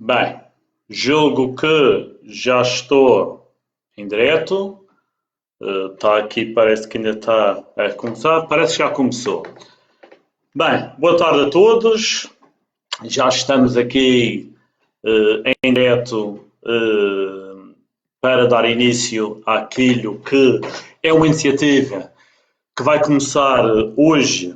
Bem, julgo que já estou em direto. Está aqui, parece que ainda está a começar. Parece que já começou. Bem, boa tarde a todos. Já estamos aqui em direto para dar início àquilo que é uma iniciativa que vai começar hoje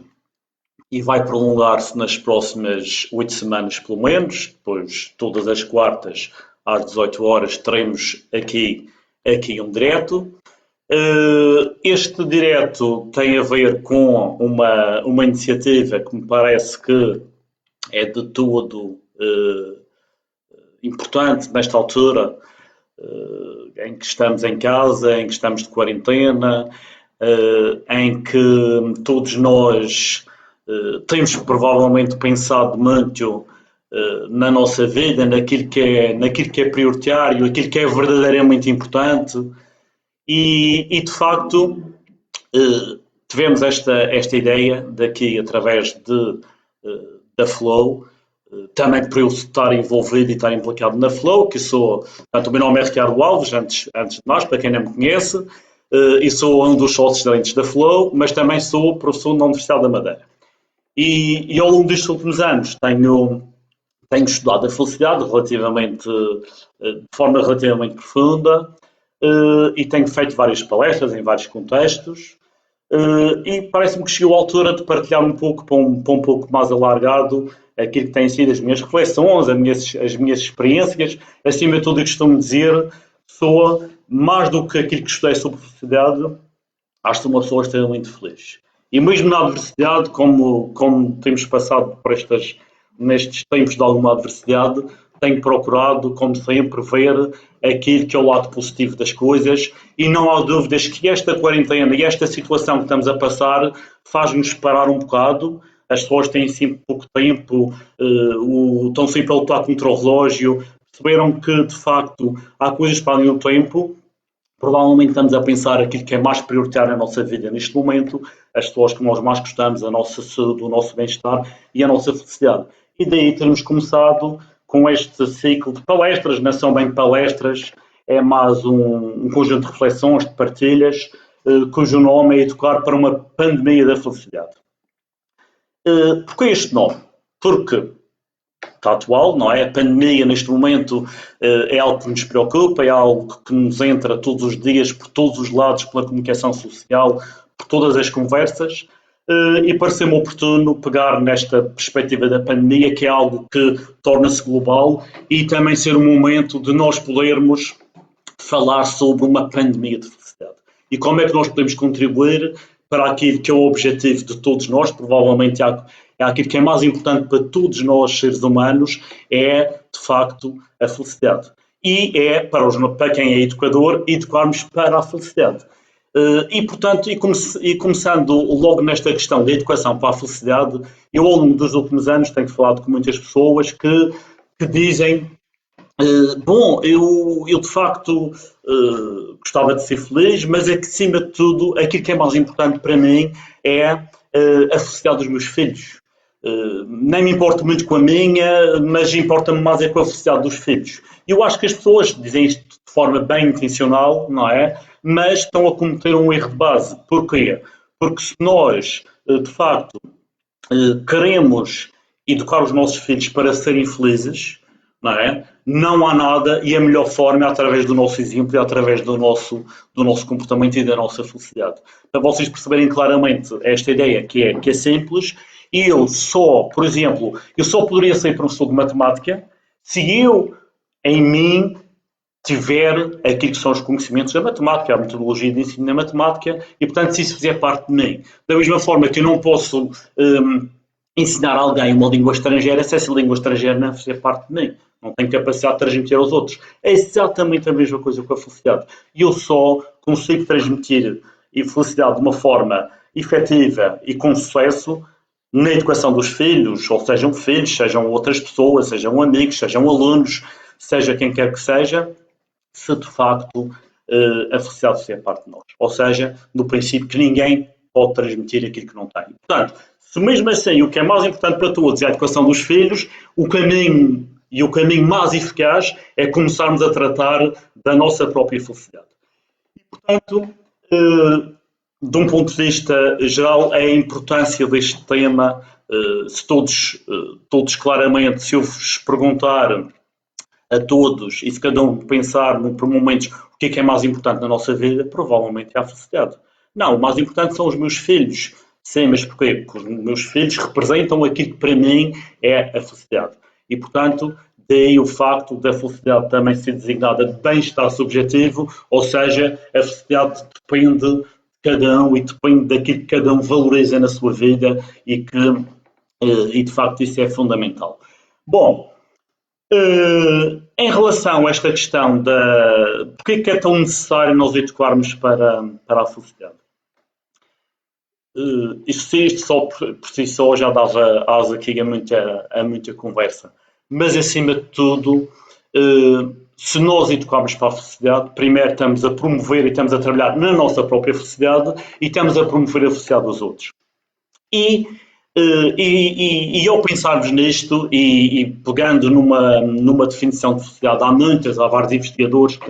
e vai prolongar-se nas próximas 8 semanas, pelo menos. Depois, todas as quartas, às 18 horas, teremos aqui um direto. Este direto tem a ver com uma iniciativa que me parece que é de todo importante nesta altura, em que estamos em casa, em que estamos de quarentena, em que todos nós temos provavelmente pensado muito na nossa vida, naquilo que é prioritário, aquilo que é verdadeiramente importante e de facto tivemos esta ideia daqui através da Flow, também por eu estar envolvido e estar implicado na Flow, que sou, portanto, o meu nome é Ricardo Alves, antes de mais, para quem não me conhece, e sou um dos sócios gerentes da Flow, mas também sou professor na Universidade da Madeira. E ao longo destes últimos anos tenho estudado a felicidade de forma relativamente profunda e tenho feito várias palestras em vários contextos e parece-me que chegou a altura de partilhar um pouco para um pouco mais alargado aquilo que têm sido as minhas reflexões, as minhas experiências. Acima de tudo, eu costumo dizer, sou mais do que aquilo que estudei sobre felicidade, acho que sou uma pessoa extremamente feliz. E mesmo na adversidade, como temos passado por nestes tempos de alguma adversidade, tenho procurado, como sempre, ver aquilo que é o lado positivo das coisas e não há dúvidas que esta quarentena e esta situação que estamos a passar faz-nos parar um bocado. As pessoas têm sempre pouco tempo, estão sempre a lutar contra o relógio, perceberam que, de facto, há coisas para além do tempo. Provavelmente estamos a pensar aquilo que é mais prioritário na nossa vida neste momento, as pessoas que nós mais gostamos, a nossa saúde, o nosso bem-estar e a nossa felicidade. E daí termos começado com este ciclo de palestras, não são bem palestras, é mais um conjunto de reflexões, de partilhas, cujo nome é Educar para uma Pandemia da Felicidade. Porquê este nome? Porque está atual, não é? A pandemia neste momento é algo que nos preocupa, é algo que nos entra todos os dias, por todos os lados, pela comunicação social, por todas as conversas, e pareceu-me oportuno pegar nesta perspectiva da pandemia, que é algo que torna-se global, e também ser um momento de nós podermos falar sobre uma pandemia de felicidade. E como é que nós podemos contribuir para aquilo que é o objetivo de todos nós, provavelmente é aquilo que é mais importante para todos nós, seres humanos, é, de facto, a felicidade. E é, para quem é educador, educarmos para a felicidade. E, portanto, começando logo nesta questão da educação para a felicidade, eu, ao longo dos últimos anos, tenho falado com muitas pessoas que dizem bom, eu de facto gostava de ser feliz, mas é que, acima de tudo, aquilo que é mais importante para mim é a felicidade dos meus filhos. Nem me importo muito com a minha, mas importa-me mais é com a felicidade dos filhos. Eu acho que as pessoas dizem isto de forma bem intencional, não é? Mas estão a cometer um erro de base. Porquê? Porque se nós, de facto, queremos educar os nossos filhos para serem felizes, não é? Não há nada e a melhor forma é através do nosso exemplo e através do nosso comportamento e da nossa felicidade. Para vocês perceberem claramente esta ideia que é simples, por exemplo, eu só poderia ser professor de matemática se eu, em mim, tiver aquilo que são os conhecimentos da matemática, a metodologia de ensino da matemática, e, portanto, se isso fizer parte de mim. Da mesma forma que eu não posso ensinar a alguém uma língua estrangeira se essa língua estrangeira não fizer parte de mim. Não tenho capacidade de transmitir aos outros. É exatamente a mesma coisa com a felicidade. E eu só consigo transmitir a felicidade de uma forma efetiva e com sucesso na educação dos filhos, ou sejam filhos, sejam outras pessoas, sejam amigos, sejam alunos, seja quem quer que seja, se de facto a felicidade fizer parte de nós. Ou seja, no princípio que ninguém pode transmitir aquilo que não tem. Portanto, se mesmo assim o que é mais importante para todos é a educação dos filhos, o caminho E o caminho mais eficaz é começarmos a tratar da nossa própria felicidade. E, portanto, de um ponto de vista geral, a importância deste tema, se todos claramente, se eu vos perguntar a todos e se cada um pensar por momentos o que é mais importante na nossa vida, provavelmente é a felicidade. Não, o mais importante são os meus filhos. Sim, mas porquê? Porque os meus filhos representam aquilo que para mim é a felicidade. E, portanto, daí o facto da felicidade também ser designada de bem-estar subjetivo, ou seja, a felicidade depende de cada um e depende daquilo que cada um valoriza na sua vida e de facto isso é fundamental. Bom, em relação a esta questão da porque é tão necessário nós educarmos para a felicidade? Isto só por si só já dava asa aqui a muita conversa. Mas, acima de tudo, se nós educarmos para a felicidade, primeiro estamos a promover e estamos a trabalhar na nossa própria felicidade e estamos a promover a felicidade dos outros. E ao pensarmos nisto e pegando numa definição de felicidade, há vários investigadores que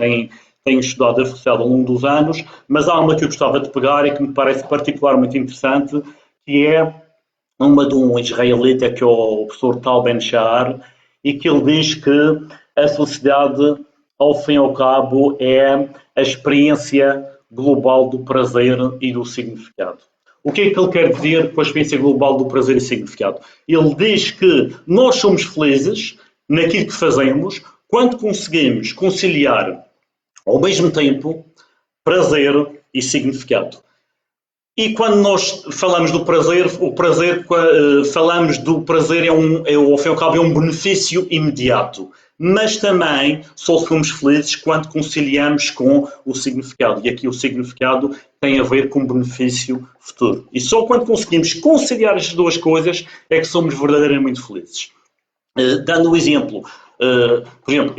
têm estudado a felicidade ao longo dos anos, mas há uma que eu gostava de pegar e que me parece particularmente interessante, que é uma de um israelita, que é o professor Tal Ben-Shahar, e que ele diz que a felicidade, ao fim e ao cabo, é a experiência global do prazer e do significado. O que é que ele quer dizer com a experiência global do prazer e significado? Ele diz que nós somos felizes naquilo que fazemos quando conseguimos conciliar ao mesmo tempo prazer e significado. E quando nós falamos do prazer, falamos do prazer ao fim e ao cabo, é um benefício imediato. Mas também só somos felizes quando conciliamos com o significado. E aqui o significado tem a ver com o benefício futuro. E só quando conseguimos conciliar as duas coisas é que somos verdadeiramente felizes. Dando um exemplo, por exemplo,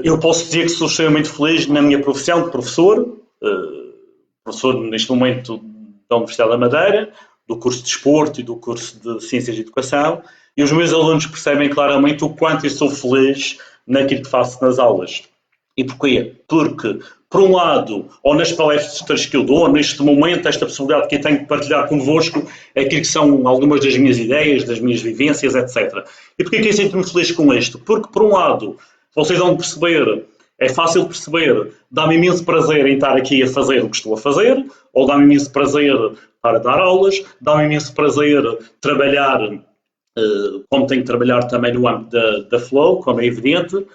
eu posso dizer que sou extremamente feliz na minha profissão de professor, professor neste momento da Universidade da Madeira, do curso de Desporto e do curso de Ciências de Educação, e os meus alunos percebem claramente o quanto eu sou feliz naquilo que faço nas aulas. E porquê? Porque, por um lado, ou nas palestras que eu dou, neste momento, esta possibilidade que eu tenho de partilhar convosco aquilo que são algumas das minhas ideias, das minhas vivências, etc. E porquê que eu sinto-me feliz com isto? Porque, por um lado, vocês vão perceber, é fácil perceber, dá-me imenso prazer em estar aqui a fazer o que estou a fazer, ou dá-me imenso prazer para dar aulas, dá-me imenso prazer trabalhar, como tenho que trabalhar também no âmbito da Flow, como é evidente,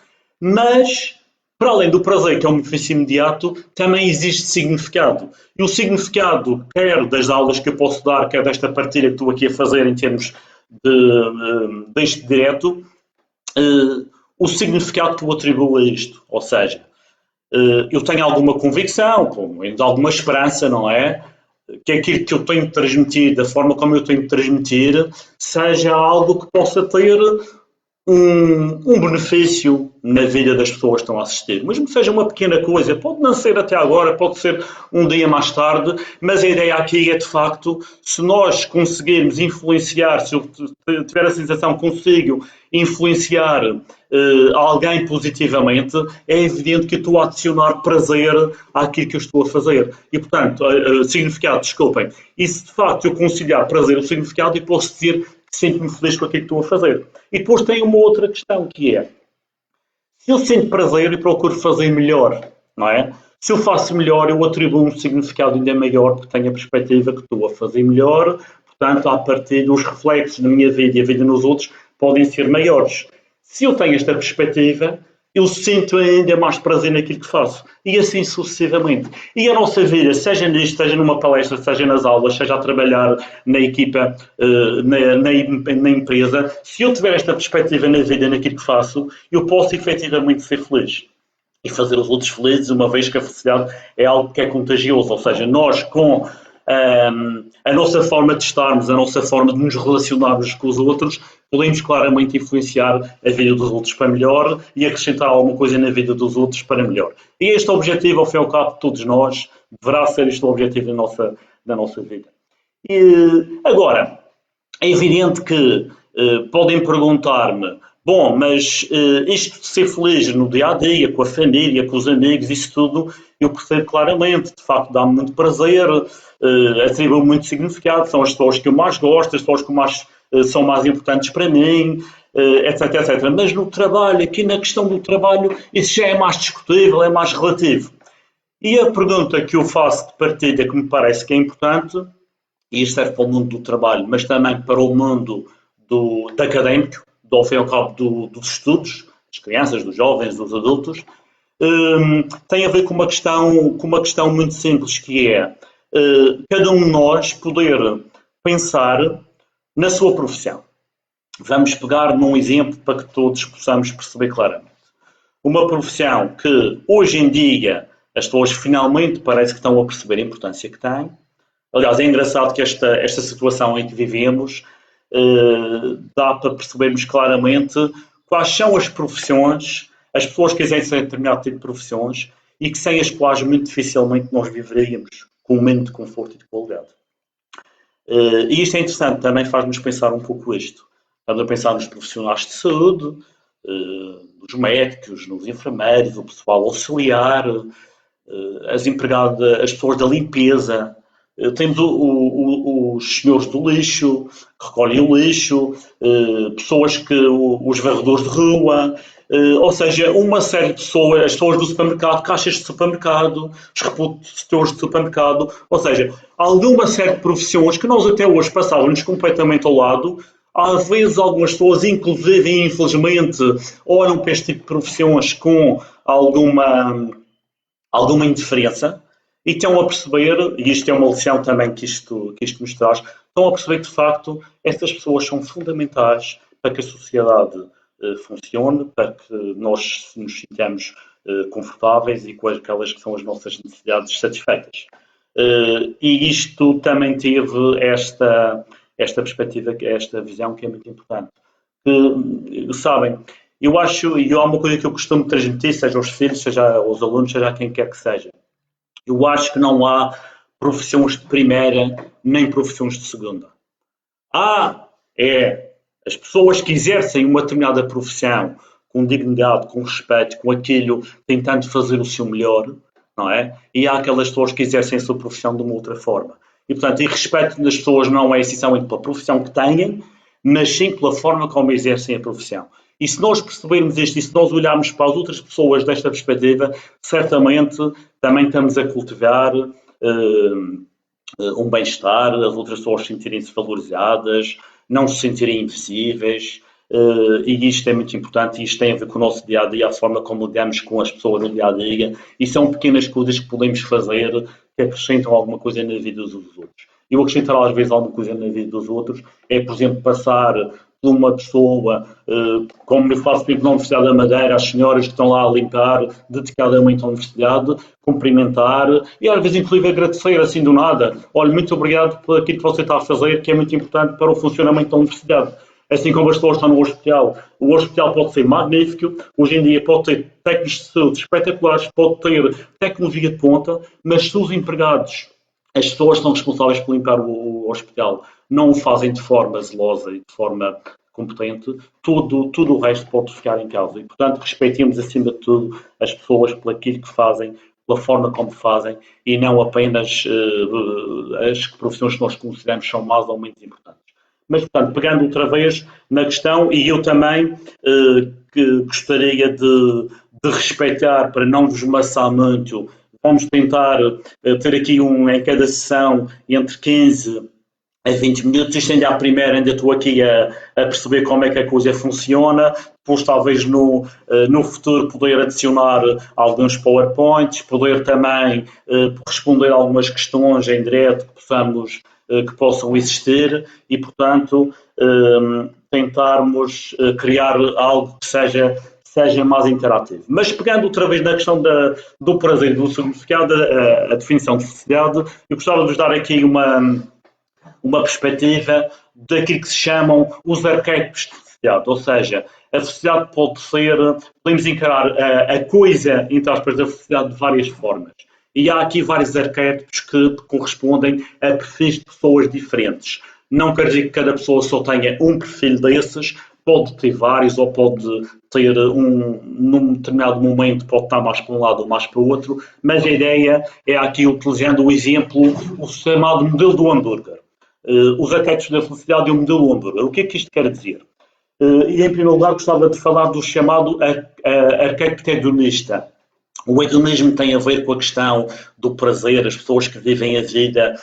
mas, para além do prazer, que é um benefício imediato, também existe significado. E o significado, quer das aulas que eu posso dar, quer desta partilha que estou aqui a fazer em termos deste direto, o significado que eu atribuo a isto. Ou seja, eu tenho alguma convicção, alguma esperança, não é? Que aquilo que eu tenho de transmitir, da forma como eu tenho de transmitir, seja algo que possa ter um benefício na vida das pessoas que estão a assistir. Mesmo que seja uma pequena coisa, pode não ser até agora, pode ser um dia mais tarde, mas a ideia aqui é, de facto, se nós conseguirmos influenciar, se eu tiver a sensação que consigo influenciar alguém positivamente, é evidente que eu estou a adicionar prazer àquilo que eu estou a fazer. E, portanto, significado, desculpem. E se, de facto, eu conciliar prazer e significado, eu posso dizer sinto-me feliz com aquilo que estou a fazer. E depois tem uma outra questão, que é, se eu sinto prazer e procuro fazer melhor, não é? Se eu faço melhor, eu atribuo um significado ainda maior, porque tenho a perspectiva que estou a fazer melhor, portanto, a partir dos reflexos na minha vida e a vida nos outros, podem ser maiores. Se eu tenho esta perspectiva, eu sinto ainda mais prazer naquilo que faço. E assim sucessivamente. E a nossa vida, seja nisto, seja numa palestra, seja nas aulas, seja a trabalhar na equipa, na empresa, se eu tiver esta perspectiva na vida, naquilo que faço, eu posso efetivamente ser feliz. E fazer os outros felizes, uma vez que a felicidade é algo que é contagioso. Ou seja, nós com a nossa forma de estarmos, a nossa forma de nos relacionarmos com os outros, podemos claramente influenciar a vida dos outros para melhor e acrescentar alguma coisa na vida dos outros para melhor. E este objetivo, ao fim e ao cabo, de todos nós, deverá ser este o objetivo da nossa vida. E, agora, é evidente que podem perguntar-me, Bom, mas isto de ser feliz no dia a dia, com a família, com os amigos, isso tudo, eu percebo claramente. De facto, dá-me muito prazer, atribuo muito significado. São as pessoas que eu mais gosto, as pessoas que mais, são mais importantes para mim, etc, etc. Mas no trabalho, aqui na questão do trabalho, isso já é mais discutível, é mais relativo. E a pergunta que eu faço de partida, que me parece que é importante, e isto serve para o mundo do trabalho, mas também para o mundo do académico, do ao fim e ao cabo dos estudos, das crianças, dos jovens, dos adultos, tem a ver com uma questão muito simples, que é cada um de nós poder pensar na sua profissão. Vamos pegar num exemplo para que todos possamos perceber claramente. Uma profissão que hoje em dia as pessoas finalmente parece que estão a perceber a importância que tem. Aliás, é engraçado que esta situação em que vivemos dá para percebermos claramente quais são as profissões, as pessoas que exercem determinado tipo de profissões e que sem as quais muito dificilmente nós viveríamos com um mínimo de conforto e de qualidade. E isto é interessante, também faz-nos pensar um pouco isto. Estamos a pensar nos profissionais de saúde, nos médicos, nos enfermeiros, o pessoal auxiliar, as empregadas, as pessoas da limpeza, temos os senhores do lixo, que recolhem o lixo, pessoas os varredores de rua, ou seja, uma série de pessoas, as pessoas do supermercado, caixas de supermercado, os repostores de supermercado, ou seja, alguma série de profissões que nós até hoje passávamos completamente ao lado. Às vezes algumas pessoas, inclusive e infelizmente, olham para este tipo de profissões com alguma indiferença e estão a perceber, e isto é uma lição também que isto nos traz, estão a perceber que de facto estas pessoas são fundamentais para que a sociedade funcione, para que nós nos sintamos confortáveis e com aquelas que são as nossas necessidades satisfeitas. E isto também teve esta perspectiva, esta visão que é muito importante. Sabem, eu acho, e há uma coisa que eu costumo transmitir, seja aos filhos, seja aos alunos, seja a quem quer que seja. Eu acho que não há profissões de primeira nem profissões de segunda. As pessoas que exercem uma determinada profissão com dignidade, com respeito, com aquilo, tentando fazer o seu melhor, não é? E há aquelas pessoas que exercem a sua profissão de uma outra forma. E, portanto, o respeito das pessoas não é essencialmente pela profissão que têm, mas sim pela forma como exercem a profissão. E se nós percebermos isto e se nós olharmos para as outras pessoas desta perspectiva, certamente também estamos a cultivar um bem-estar, as outras pessoas sentirem-se valorizadas, não se sentirem invisíveis, e isto é muito importante, e isto tem a ver com o nosso dia-a-dia, a forma como lidamos com as pessoas no dia-a-dia, e são pequenas coisas que podemos fazer que acrescentam alguma coisa na vida dos outros. Eu acrescentar às vezes alguma coisa na vida dos outros é, por exemplo, passar por uma pessoa, como eu faço na Universidade da Madeira, as senhoras que estão lá a limpar dedicadamente à Universidade, cumprimentar e às vezes inclusive agradecer assim do nada. Olha, muito obrigado por aquilo que você está a fazer, que é muito importante para o funcionamento da Universidade. Assim como as pessoas estão no hospital. O hospital pode ser magnífico, hoje em dia pode ter técnicos de saúde espetaculares, pode ter tecnologia de ponta, mas se os empregados, as pessoas que são responsáveis por limpar o hospital, não o fazem de forma zelosa e de forma competente, tudo o resto pode ficar em causa. E, portanto, respeitemos acima de tudo as pessoas por aquilo que fazem, pela forma como fazem e não apenas as profissões que nós consideramos são mais ou menos importantes. Mas, portanto, pegando outra vez na questão, e eu também que gostaria de respeitar, para não vos maçar muito, vamos tentar ter aqui em cada sessão entre 15 a 20 minutos. Isto ainda à primeira, ainda estou aqui a perceber como é que a coisa funciona. Depois, talvez no futuro, poder adicionar alguns PowerPoints, poder também responder a algumas questões em direto que possam existir e, portanto, tentarmos criar algo que seja mais interativo. Mas pegando outra vez na questão do prazer e do significado, a definição de felicidade, eu gostava de vos dar aqui uma perspectiva daquilo que se chamam os arquétipos de felicidade, ou seja, a felicidade podemos encarar a coisa, entre aspas, da felicidade de várias formas. E há aqui vários arquétipos que correspondem a perfis de pessoas diferentes. Não quer dizer que cada pessoa só tenha um perfil desses, pode ter vários ou pode ter num determinado momento, pode estar mais para um lado ou mais para o outro, mas a ideia é aqui, utilizando o exemplo, o chamado modelo do hambúrguer. Os arquétipos da felicidade e o modelo do hambúrguer. O que é que isto quer dizer? E em primeiro lugar gostava de falar do chamado arquétipo hedonista. O hedonismo tem a ver com a questão do prazer, as pessoas que vivem a vida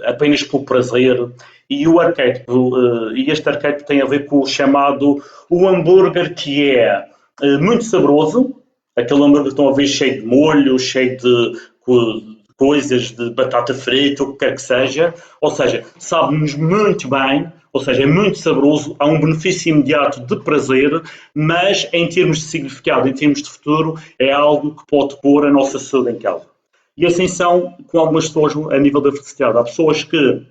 apenas pelo prazer, e este arquétipo tem a ver com o chamado o hambúrguer, que é muito saboroso, aquele hambúrguer que estão a ver cheio de molho, cheio de coisas, de batata frita, o que quer que seja, ou seja, sabe-nos muito bem, ou seja, é muito saboroso, há um benefício imediato de prazer, mas em termos de significado, em termos de futuro, é algo que pode pôr a nossa saúde em causa. E assim são com algumas pessoas a nível da felicidade. Há pessoas que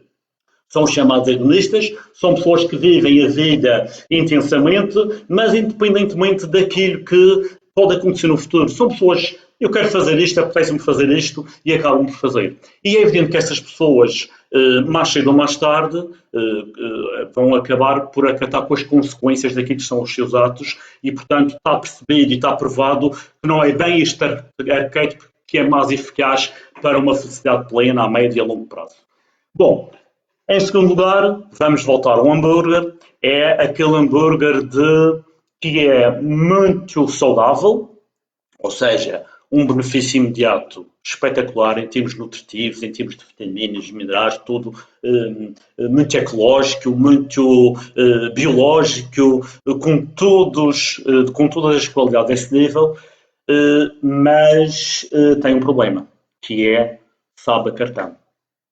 são chamadas hedonistas, são pessoas que vivem a vida intensamente, mas independentemente daquilo que pode acontecer no futuro. São pessoas, eu quero fazer isto, apetece-me fazer isto e acabam por fazer. E é evidente que essas pessoas, mais cedo ou mais tarde, vão acabar por acatar com as consequências daquilo que são os seus atos e, portanto, está percebido e está provado que não é bem este arquétipo que é mais eficaz para uma felicidade plena a médio e a longo prazo. Bom, em segundo lugar, vamos voltar ao hambúrguer. É aquele hambúrguer que é muito saudável, ou seja, um benefício imediato espetacular em termos nutritivos, em termos de vitaminas, minerais, tudo muito ecológico, muito biológico, com todas as qualidades desse nível, mas tem um problema, que é sabe a cartão.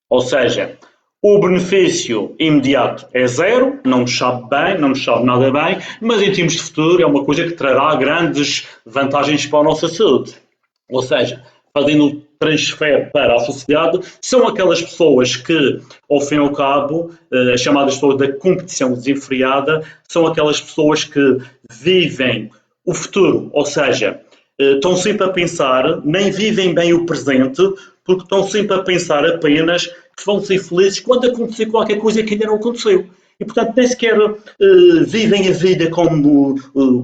Ou seja, o benefício imediato é zero, não nos sabe bem, não nos sabe nada bem, mas em termos de futuro é uma coisa que trará grandes vantagens para a nossa saúde. Ou seja, fazendo o transfer para a sociedade, são aquelas pessoas que, ao fim e ao cabo, as chamadas pessoas da competição desenfreada, são aquelas pessoas que vivem o futuro, ou seja, estão sempre a pensar, nem vivem bem o presente, porque estão sempre a pensar apenas que vão ser felizes quando acontecer qualquer coisa que ainda não aconteceu. E, portanto, nem sequer vivem a vida com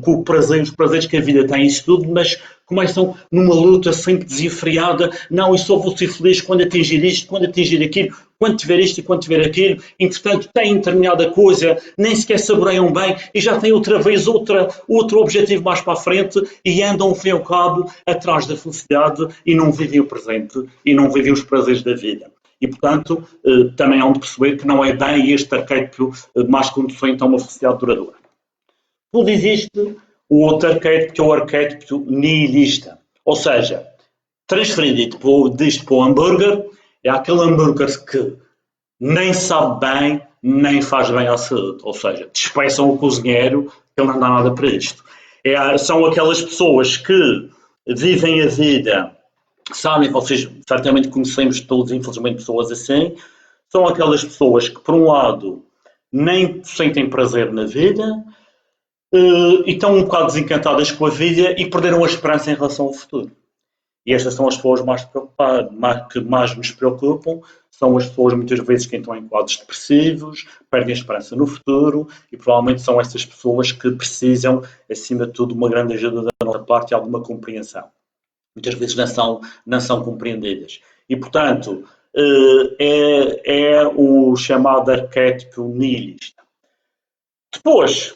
o prazer, os prazeres que a vida tem, isso tudo, mas começam numa luta sempre desenfreada. Não, eu só vou ser feliz quando atingir isto, quando atingir aquilo, quando tiver isto e quando tiver aquilo. Entretanto, têm determinada coisa, nem sequer saboreiam bem e já têm outra vez outro objetivo mais para a frente e andam, ao fim e ao cabo, atrás da felicidade e não vivem o presente e não vivem os prazeres da vida. E, portanto, também há de perceber que não é bem este arquétipo mais conducente a uma felicidade duradoura. Tudo existe o outro arquétipo, que é o arquétipo nihilista. Ou seja, transferido disto para o hambúrguer, é aquele hambúrguer que nem sabe bem, nem faz bem à saúde. Ou seja, despeçam o cozinheiro, que ele não dá nada para isto. São aquelas pessoas que vivem a vida. Sabem, vocês certamente conhecemos todos, infelizmente, pessoas assim. São aquelas pessoas que, por um lado, nem sentem prazer na vida e estão um bocado desencantadas com a vida e perderam a esperança em relação ao futuro. E estas são as pessoas que mais nos preocupam. São as pessoas, muitas vezes, que entram em quadros depressivos, perdem a esperança no futuro e provavelmente são essas pessoas que precisam, acima de tudo, de uma grande ajuda da nossa parte e alguma compreensão. Muitas vezes não são compreendidas. E, portanto, é o chamado arquétipo nihilista. Depois,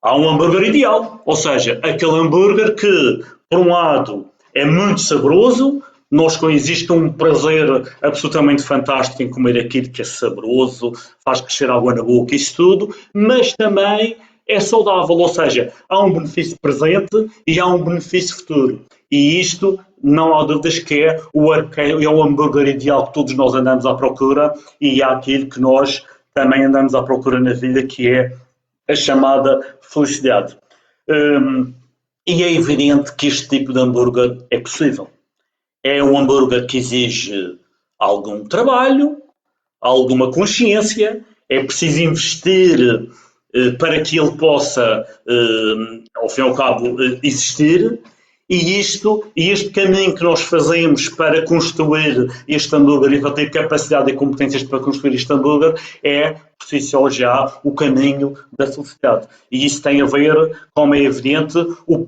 há um hambúrguer ideal, ou seja, aquele hambúrguer que, por um lado, é muito saboroso, existe um prazer absolutamente fantástico em comer aquilo que é saboroso, faz crescer água na boca, isso tudo, mas também é saudável, ou seja, há um benefício presente e há um benefício futuro. E isto, não há dúvidas que é o hambúrguer ideal que todos nós andamos à procura e é aquilo que nós também andamos à procura na vida, que é a chamada felicidade. E é evidente que este tipo de hambúrguer é possível. É um hambúrguer que exige algum trabalho, alguma consciência, é preciso investir para que ele possa, ao fim e ao cabo, existir. E este caminho que nós fazemos para construir este hambúrguer e para ter capacidade e competências para construir este hambúrguer é, por si só, já o caminho da felicidade. E isso tem a ver, como é evidente, o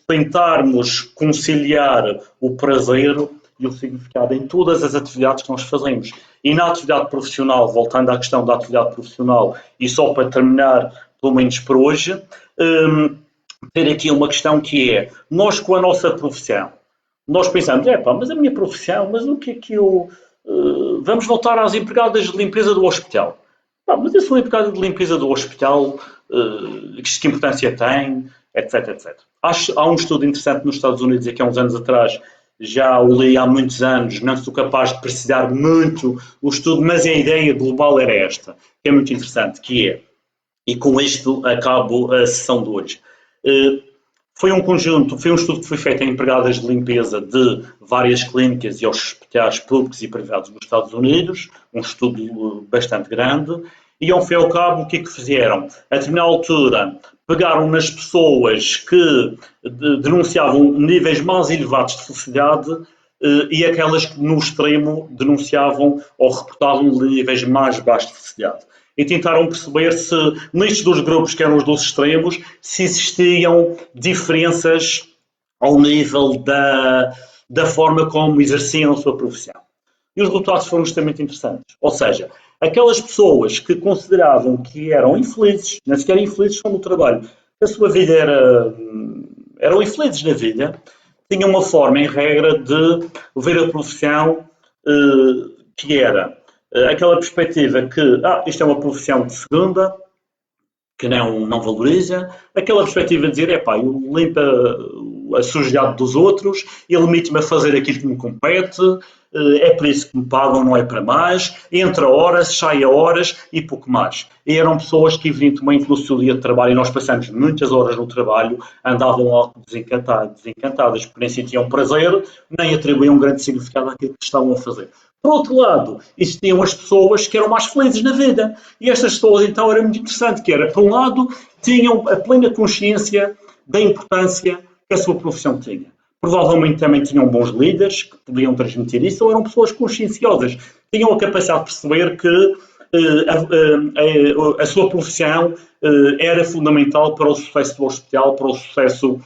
tentarmos conciliar o prazer e o significado em todas as atividades que nós fazemos. E na atividade profissional, voltando à questão da atividade profissional, e só para terminar, pelo menos por hoje, ter aqui uma questão que é, nós com a nossa profissão, nós pensamos, mas a minha profissão, mas o que é que eu... vamos voltar às empregadas de limpeza do hospital. Mas eu sou empregada de limpeza do hospital, que importância tem, etc, etc. Há um estudo interessante nos Estados Unidos, aqui há uns anos atrás, já o li há muitos anos, não sou capaz de precisar muito o estudo, mas a ideia global era esta, que é muito interessante, que é, e com isto acabo a sessão de hoje. Foi um estudo que foi feito em empregadas de limpeza de várias clínicas e hospitais públicos e privados dos Estados Unidos, um estudo bastante grande, e ao fim e ao cabo o que é que fizeram? A determinada altura pegaram nas pessoas que denunciavam níveis mais elevados de felicidade e aquelas que no extremo denunciavam ou reportavam níveis mais baixos de felicidade. E tentaram perceber se, nestes dois grupos que eram os dois extremos, se existiam diferenças ao nível da forma como exerciam a sua profissão. E os resultados foram extremamente interessantes. Ou seja, aquelas pessoas que consideravam que eram infelizes, nem sequer infelizes só no trabalho, que a sua vida eram infelizes na vida, tinham uma forma, em regra, de ver a profissão que era aquela perspectiva que isto é uma profissão de segunda, que não valoriza, aquela perspectiva de dizer, eu limpo a sujidade dos outros, eu limito-me a fazer aquilo que me compete, é por isso que me pagam, não é para mais, entra horas, sai a horas e pouco mais. E eram pessoas que, evidentemente, no seu dia de trabalho, e nós passamos muitas horas no trabalho, andavam algo desencantadas, porque nem sentiam prazer, nem atribuíam um grande significado àquilo que estavam a fazer. Por outro lado, existiam as pessoas que eram mais felizes na vida. E estas pessoas, então, era muito interessante, que era, por um lado, tinham a plena consciência da importância que a sua profissão tinha. Provavelmente também tinham bons líderes que podiam transmitir isso, ou eram pessoas conscienciosas. Tinham a capacidade de perceber que a sua profissão era fundamental para o sucesso do hospital, para o sucesso,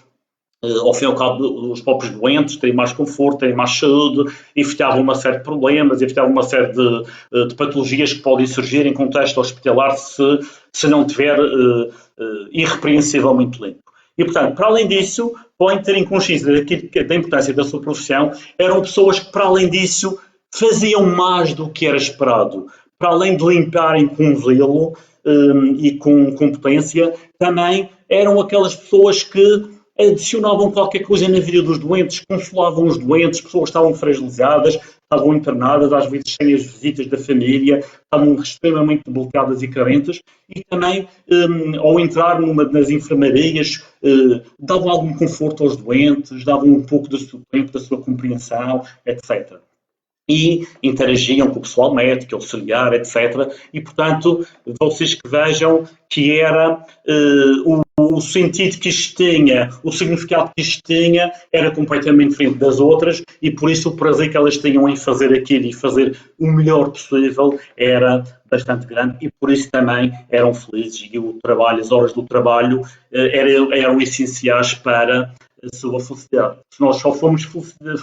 ao fim e ao cabo, dos próprios doentes, terem mais conforto, terem mais saúde, evitavam uma série de problemas, evitavam uma série de patologias que podem surgir em contexto hospitalar se não tiver irrepreensivelmente limpo. E, portanto, para além disso, podem terem consciência da importância da sua profissão, eram pessoas que, para além disso, faziam mais do que era esperado. Para além de limparem com zelo e com competência, também eram aquelas pessoas que adicionavam qualquer coisa na vida dos doentes, consolavam os doentes, pessoas estavam fragilizadas, estavam internadas, às vezes sem as visitas da família, estavam extremamente debilitadas e carentes, e também, ao entrar nas enfermarias, davam algum conforto aos doentes, davam um pouco do seu tempo, da sua compreensão, etc. E interagiam com o pessoal médico, auxiliar, etc. E, portanto, vocês que vejam que era o sentido que isto tinha, o significado que isto tinha, era completamente diferente das outras e, por isso, o prazer que elas tinham em fazer aquilo e fazer o melhor possível era bastante grande e, por isso, também eram felizes e o trabalho, as horas do trabalho eram essenciais para a sua felicidade. Se nós só fomos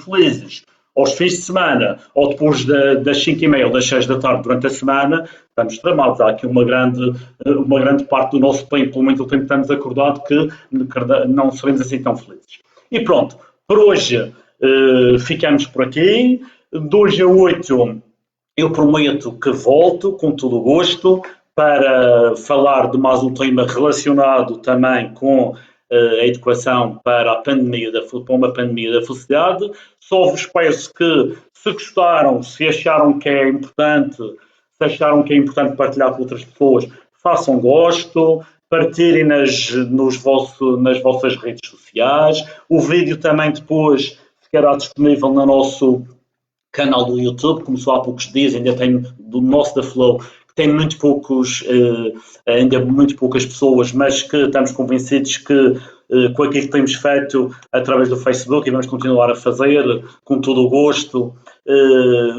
felizes aos fins de semana, ou depois das 5h30 ou das 6 da tarde durante a semana, estamos tramados. Há aqui uma grande parte do nosso tempo, pelo menos o tempo que estamos acordados, que não seremos assim tão felizes. E pronto, por hoje ficamos por aqui. De hoje a 8 eu prometo que volto com todo o gosto para falar de mais um tema relacionado também com a educação para a pandemia uma pandemia da felicidade. Só vos peço que, se gostaram, se acharam que é importante, partilhar com outras pessoas, façam gosto, partilhem nas vossas redes sociais. O vídeo também depois ficará disponível no nosso canal do YouTube, como só há poucos dias, ainda tenho do nosso da Flow, tem ainda muito poucas pessoas, mas que estamos convencidos que com aquilo que temos feito através do Facebook e vamos continuar a fazer com todo o gosto.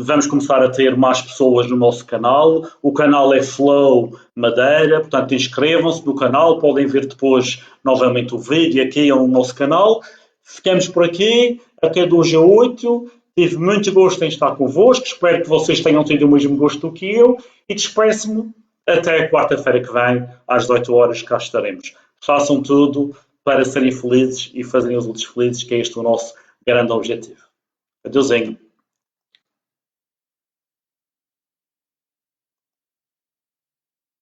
Vamos começar a ter mais pessoas no nosso canal. O canal é Flow Madeira, portanto inscrevam-se no canal, podem ver depois novamente o vídeo aqui no nosso canal. Ficamos por aqui, até do hoje a 8. Tive muito gosto em estar convosco, espero que vocês tenham tido o mesmo gosto do que eu e despeço-me até quarta-feira que vem, às 18 horas, cá estaremos. Façam tudo para serem felizes e fazerem os outros felizes, que é este o nosso grande objetivo. Adeusinho.